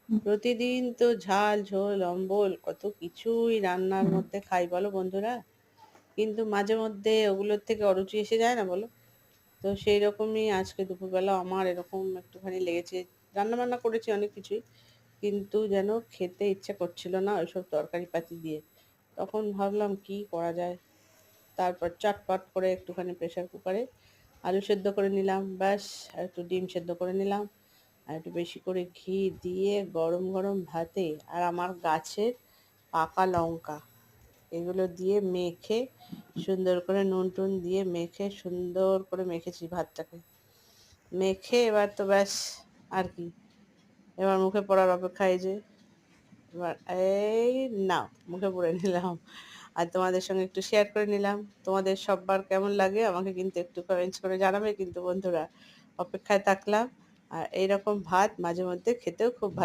প্রতিদিন তো ঝাল ঝোল অম্বল কত কিছুই রান্নার মধ্যে খাই বলো বন্ধুরা, কিন্তু মাঝে মধ্যে ওগুলোর থেকে অরুচি এসে যায় না বলো। তো সেই রকমই আজকে দুপুরবেলা আমার এরকম একটুখানি লেগেছে। রান্না বান্না করেছি অনেক কিছুই, কিন্তু যেন খেতে ইচ্ছে করছিল না ওইসব তরকারি পাতি দিয়ে। তখন ভাবলাম কি করা যায়। তারপর চটপট করে একটুখানি প্রেসার কুকারে আলু সেদ্ধ করে নিলাম, ব্যাস। আর একটু ডিম সেদ্ধ করে নিলাম, আর একটু বেশি করে ঘি দিয়ে গরম গরম ভাতে আর আমার গাছের পাকা লঙ্কা, এগুলো দিয়ে মেখে সুন্দর করে নুন টুন দিয়ে মেখে সুন্দর করে মেখেছি ভাতটাকে। মেখে এবার তো ব্যাস, আর কি, এবার মুখে পড়ার অপেক্ষা। এই যে এবার এই নাও মুখে পুরে নিলাম, আর তোমাদের সঙ্গে একটু শেয়ার করে নিলাম। তোমাদের সববার কেমন লাগে আমাকে কিন্তু একটু কমেন্টস করে জানাবে কিন্তু বন্ধুরা। অপেক্ষায় থাকলাম। আর এইরকম ভাত মাঝে মধ্যে খেতেও খুব ভালো